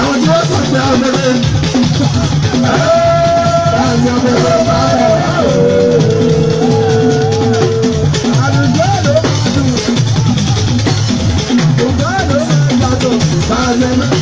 Àwọn tí wọ́n sọ pé abẹ́rẹ́ láti abẹ́rẹ́ máa ń wọ̀. Àdùgbò ló máa dùn. Ògbà ló máa gbàdùn. Báyọ̀ náà.